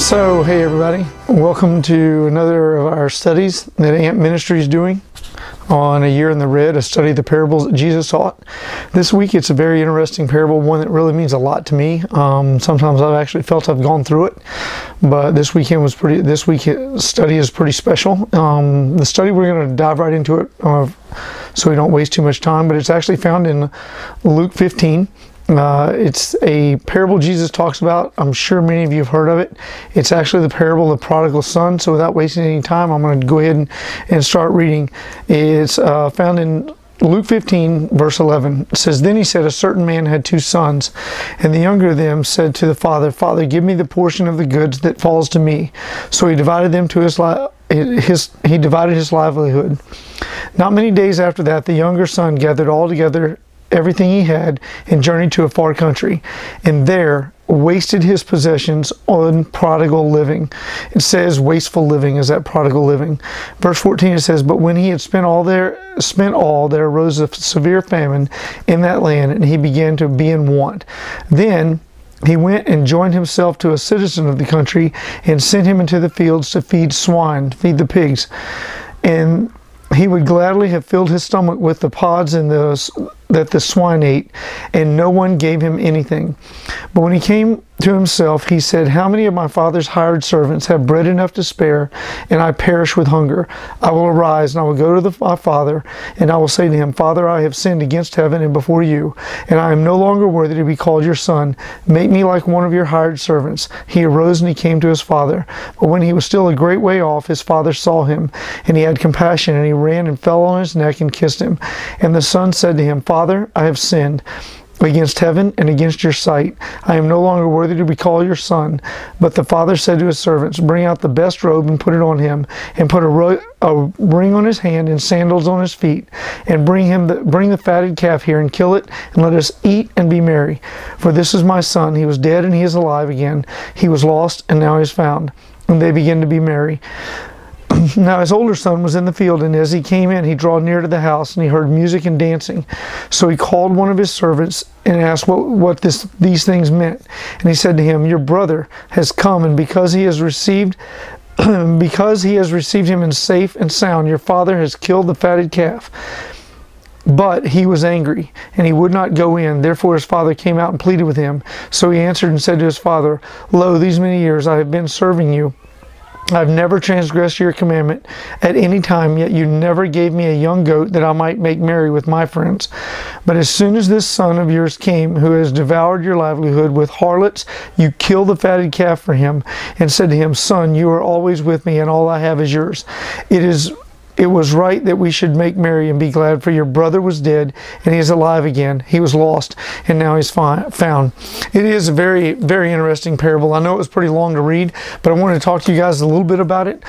So, hey everybody, welcome to another of our studies that AMP Ministry is doing on A Year in the Red, a study of the parables that Jesus taught. This week it's a very interesting parable, one that really means a lot to me. Sometimes I've actually felt I've gone through it, but this week's study is pretty special. The study, we're going to dive right into it so we don't waste too much time, but it's actually found in Luke 15. It's a parable Jesus talks about. I'm sure many of you have heard of it. It's actually the parable of the prodigal son. So without wasting any time, I'm going to go ahead and start reading. It's found in Luke 15, verse 11. It says, "Then he said, a certain man had 2 sons, and the younger of them said to the father, 'Father, give me the portion of the goods that falls to me.' So he divided them to he divided his livelihood. Not many days after that, the younger son gathered all together everything he had and journeyed to a far country, and there wasted his possessions on prodigal living." It says wasteful living is that prodigal living. Verse 14, it says, "But when he had spent all, there arose a severe famine in that land, and he began to be in want. Then he went and joined himself to a citizen of the country, and sent him into the fields to feed the pigs. And he would gladly have filled his stomach with the pods that the swine ate, and no one gave him anything. But when he came to himself, he said, 'How many of my father's hired servants have bread enough to spare, and I perish with hunger? I will arise, and I will go to my father, and I will say to him, Father, I have sinned against heaven and before you, and I am no longer worthy to be called your son. Make me like one of your hired servants.' He arose and he came to his father. But when he was still a great way off, his father saw him, and he had compassion, and he ran and fell on his neck and kissed him. And the son said to him, Father, I have sinned against heaven and against your sight. I am no longer worthy to be called your son. But the father said to his servants, Bring out the best robe and put it on him, and put a ring on his hand and sandals on his feet, and bring the fatted calf here and kill it, and let us eat and be merry. For this is my son. He was dead and he is alive again. He was lost and now he is found." And they began to be merry. Now his older son was in the field, and as he came in, he drew near to the house, and he heard music and dancing. So he called one of his servants and asked what these things meant. And he said to him, "Your brother has come, and because he has received him in safe and sound, your father has killed the fatted calf." But he was angry, and he would not go in. Therefore his father came out and pleaded with him. So he answered and said to his father, "Lo, these many years I have been serving you. I have never transgressed your commandment at any time, yet you never gave me a young goat that I might make merry with my friends. But as soon as this son of yours came, who has devoured your livelihood with harlots, you killed the fatted calf for him, and said to him, Son, you are always with me, and all I have is yours. It was right that we should make merry and be glad, for your brother was dead, and he is alive again. He was lost, and now he's found." It is a very, very interesting parable. I know it was pretty long to read, but I wanted to talk to you guys a little bit about it.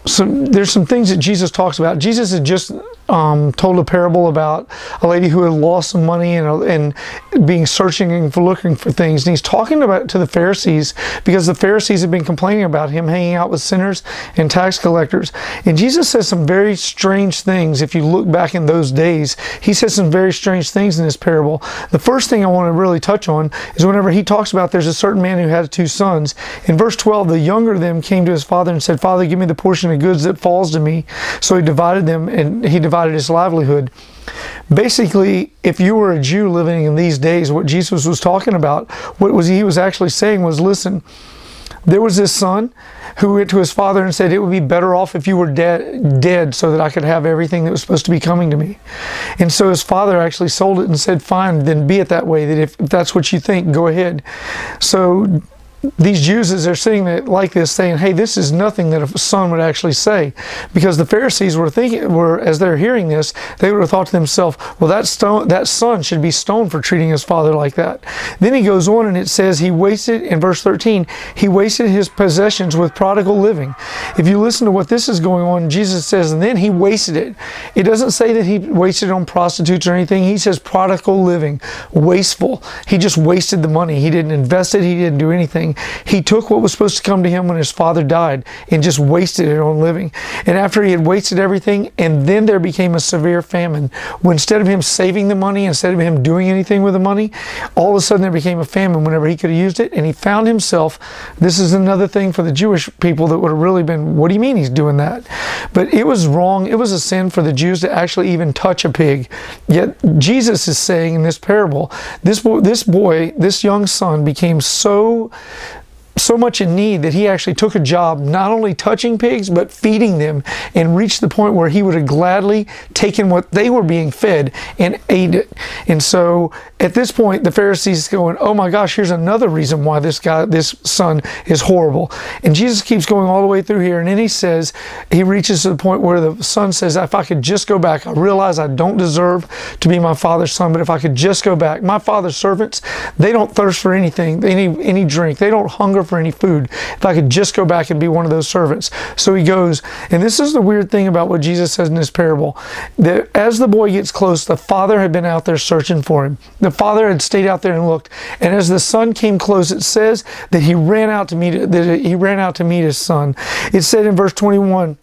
So there's some things that Jesus talks about. Jesus had just told a parable about a lady who had lost some money and being searching and looking for things. And he's talking about to the Pharisees, because the Pharisees have been complaining about him hanging out with sinners and tax collectors. And Jesus says some very strange things. If you look back in those days, he says some very strange things in this parable. The first thing I want to really touch on is whenever he talks about there's a certain man who had 2 sons. In verse 12, the younger of them came to his father and said, Father, give me the portion of goods that falls to me. So he divided them, and he divided his livelihood. Basically, if you were a Jew living in these days, what Jesus was talking about, he was actually saying was, listen, there was this son who went to his father and said, it would be better off if you were dead so that I could have everything that was supposed to be coming to me. And so his father actually sold it and said, fine, then be it that way, that if that's what you think, go ahead. So these Jews, as they're sitting there like this, saying, hey, this is nothing that a son would actually say. Because the Pharisees as they're hearing this, they would have thought to themselves, well, that son should be stoned for treating his father like that. Then he goes on and it says he wasted, in verse 13, he wasted his possessions with prodigal living. If you listen to what this is going on, Jesus says, and then he wasted it. It doesn't say that he wasted it on prostitutes or anything. He says prodigal living, wasteful. He just wasted the money. He didn't invest it. He didn't do anything. everything. He took what was supposed to come to him when his father died and just wasted it on living. And after he had wasted everything, and then there became a severe famine, when instead of him saving the money, instead of him doing anything with the money, all of a sudden there became a famine whenever he could have used it, and he found himself, this is another thing for the Jewish people that would have really been, what do you mean he's doing that? But it was wrong. It was a sin for the Jews to actually even touch a pig. Yet Jesus is saying in this parable, this young son became so much in need that he actually took a job not only touching pigs but feeding them, and reached the point where he would have gladly taken what they were being fed and ate it. And so at this point the Pharisees going, oh my gosh, here's another reason why this son is horrible. And Jesus keeps going all the way through here, and then he reaches to the point where the son says, if I could just go back, I realize I don't deserve to be my father's son, but if I could just go back. My father's servants, they don't thirst for anything, they need any drink, they don't hunger for any food. If I could just go back and be one of those servants. So he goes, and this is the weird thing about what Jesus says in this parable, that as the boy gets close, the father had been out there searching for him. The father had stayed out there and looked, and as the son came close, it says that he ran out to meet his son. It said in verse 21,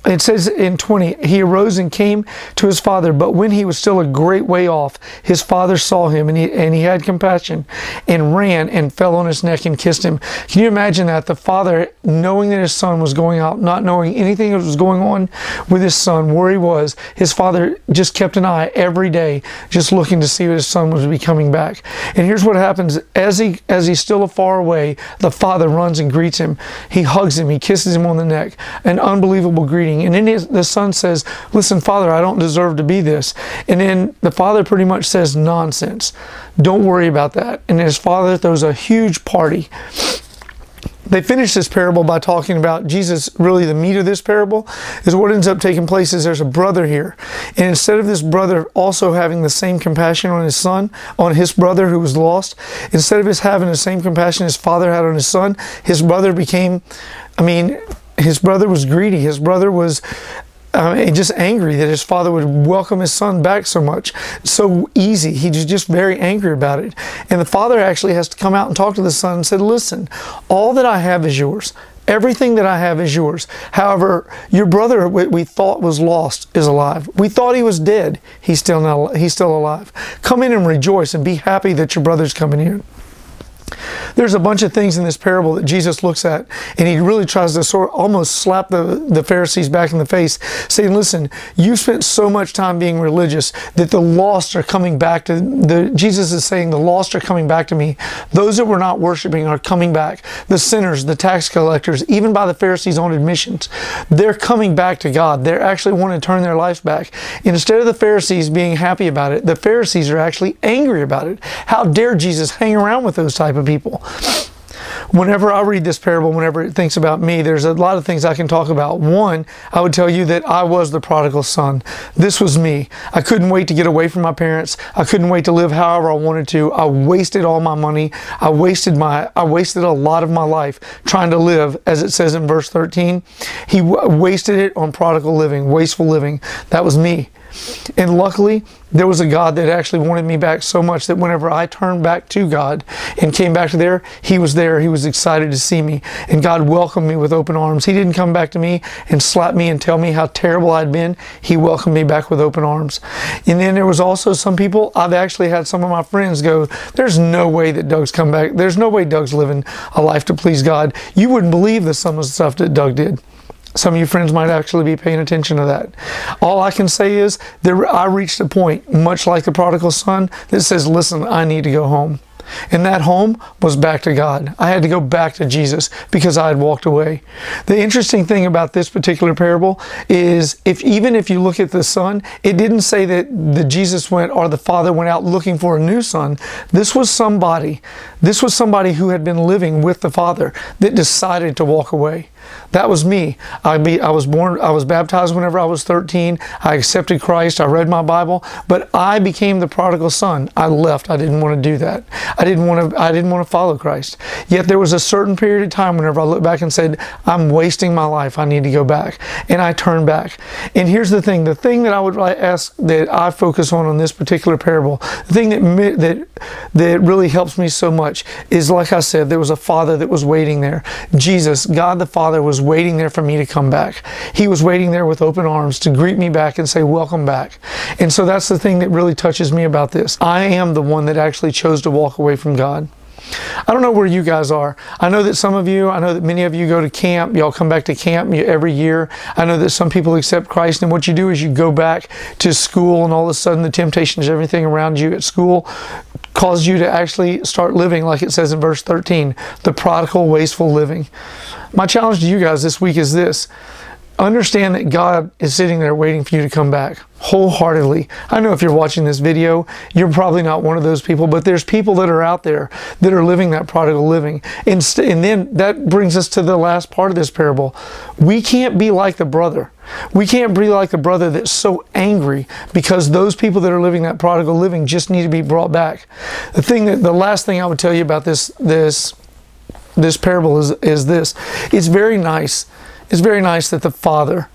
it says in 20, he arose and came to his father, but when he was still a great way off, his father saw him, and he had compassion, and ran and fell on his neck and kissed him. Can you imagine that? The father, knowing that his son was going out, not knowing anything that was going on with his son, where he was, his father just kept an eye every day, just looking to see if his son was coming back. And here's what happens. As he's still far away, the father runs and greets him. He hugs him. He kisses him on the neck. An unbelievable greeting. And then the son says, listen, Father, I don't deserve to be this. And then the father pretty much says, nonsense. Don't worry about that. And his father throws a huge party. They finish this parable by talking about Jesus. Really, the meat of this parable is what ends up taking place is there's a brother here. And instead of this brother also having the same compassion on his son, on his brother who was lost, instead of his having the same compassion his father had on his son, his brother became, his brother was greedy. His brother was just angry that his father would welcome his son back so much, so easy. He was just very angry about it. And the father actually has to come out and talk to the son and said, listen, all that I have is yours. Everything that I have is yours. However, your brother we thought was lost is alive. We thought he was dead. He's still alive. Come in and rejoice and be happy that your brother's coming in. There's a bunch of things in this parable that Jesus looks at, and he really tries to sort of almost slap the Pharisees back in the face, saying, listen, you spent so much time being religious that the lost are coming back to, Jesus is saying the lost are coming back to me. Those that were not worshiping are coming back. The sinners, the tax collectors, even by the Pharisees' own admissions, they're coming back to God. They're actually wanting to turn their lives back. And instead of the Pharisees being happy about it, the Pharisees are actually angry about it. How dare Jesus hang around with those type of people? Whenever I read this parable, whenever it thinks about me, there's a lot of things I can talk about. One, I would tell you that I was the prodigal son. This was me. I couldn't wait to get away from my parents. I couldn't wait to live however I wanted to. I wasted all my money. I wasted a lot of my life trying to live, as it says in verse 13. He wasted it on prodigal living, wasteful living. That was me. And luckily, there was a God that actually wanted me back so much that whenever I turned back to God and came back to there. He was excited to see me. And God welcomed me with open arms. He didn't come back to me and slap me and tell me how terrible I'd been. He welcomed me back with open arms. And then there was also some people, I've actually had some of my friends go, there's no way that Doug's come back. There's no way Doug's living a life to please God. You wouldn't believe some of the stuff that Doug did. Some of you friends might actually be paying attention to that. All I can say is that I reached a point, much like the prodigal son, that says, listen, I need to go home. And that home was back to God. I had to go back to Jesus because I had walked away. The interesting thing about this particular parable is even if you look at the son, it didn't say that Jesus went or the father went out looking for a new son. This was somebody who had been living with the father that decided to walk away. That was me. I was baptized whenever I was 13. I accepted Christ. I read my Bible, but I became the prodigal son. I left. I didn't want to do that. I didn't want to follow Christ. Yet there was a certain period of time whenever I looked back and said, I'm wasting my life. I need to go back. And I turned back. And here's the thing that I would ask, that I focus on this particular parable, the thing that really helps me so much is, like I said, there was a father that was waiting there. Jesus, God the Father, was waiting there for me to come back. He was waiting there with open arms to greet me back and say, welcome back. And so that's the thing that really touches me about this. I am the one that actually chose to walk away from God. I don't know where you guys are. I know that many of you go to camp. Y'all come back to camp every year. I know that some people accept Christ, and what you do is you go back to school, and all of a sudden the temptations, everything around you at school, cause you to actually start living like it says in verse 13, the prodigal, wasteful living. My challenge to you guys this week is this. Understand that God is sitting there waiting for you to come back wholeheartedly. I know if you're watching this video, you're probably not one of those people, but there's people that are out there that are living that prodigal living. And then that brings us to the last part of this parable. We can't be like the brother. We can't be like the brother that's so angry because those people that are living that prodigal living just need to be brought back. The last thing I would tell you about this parable is this. It's very nice. It's very nice that the father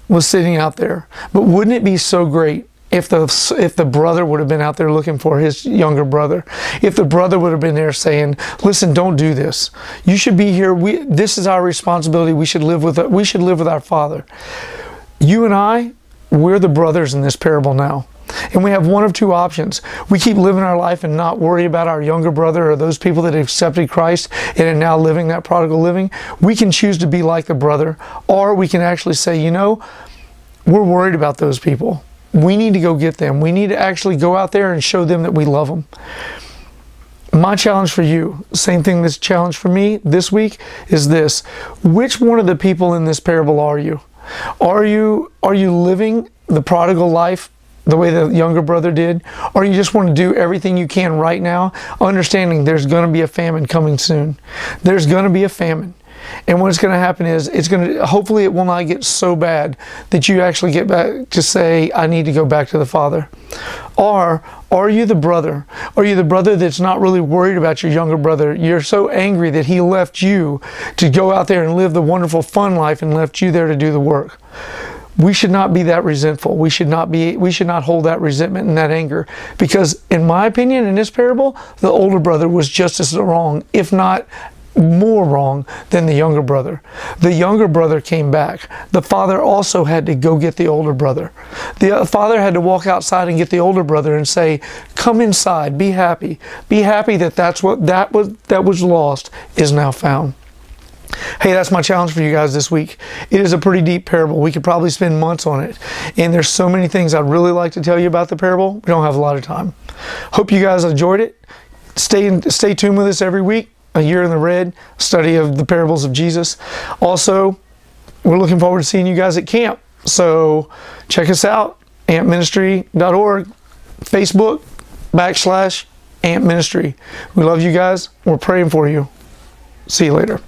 was sitting out there, but wouldn't it be so great if the brother would have been out there looking for his younger brother? If the brother would have been there saying, listen, don't do this. You should be here. This is our responsibility. We should live with our father. You and I, we're the brothers in this parable now. And we have one of two options. We keep living our life and not worry about our younger brother or those people that have accepted Christ and are now living that prodigal living. We can choose to be like the brother, or we can actually say, you know, we're worried about those people. We need to go get them. We need to actually go out there and show them that we love them. My challenge for you, same thing this challenge for me this week, is this. Which one of the people in this parable are you? Are you living the prodigal life the way the younger brother did? Or you just want to do everything you can right now, understanding there's going to be a famine coming soon. There's going to be a famine. And what's going to happen is, hopefully it will not get so bad that you actually get back to say, I need to go back to the Father. Or are you the brother? Are you the brother that's not really worried about your younger brother? You're so angry that he left you to go out there and live the wonderful fun life and left you there to do the work. We should not be that resentful. We should not hold that resentment and that anger, because in my opinion, in this parable, the older brother was just as wrong, if not more wrong, than the younger brother. The younger brother came back. The father also had to go get the older brother. The father had to walk outside and get the older brother and say, come inside, be happy. Be happy that was lost is now found. Hey, that's my challenge for you guys this week. It is a pretty deep parable. We could probably spend months on it. And there's so many things I'd really like to tell you about the parable. We don't have a lot of time. Hope you guys enjoyed it. Stay tuned with us every week. A Year in the Red, study of the parables of Jesus. Also, we're looking forward to seeing you guys at camp. So check us out, ampministry.org, Facebook, /AmpMinistry. We love you guys. We're praying for you. See you later.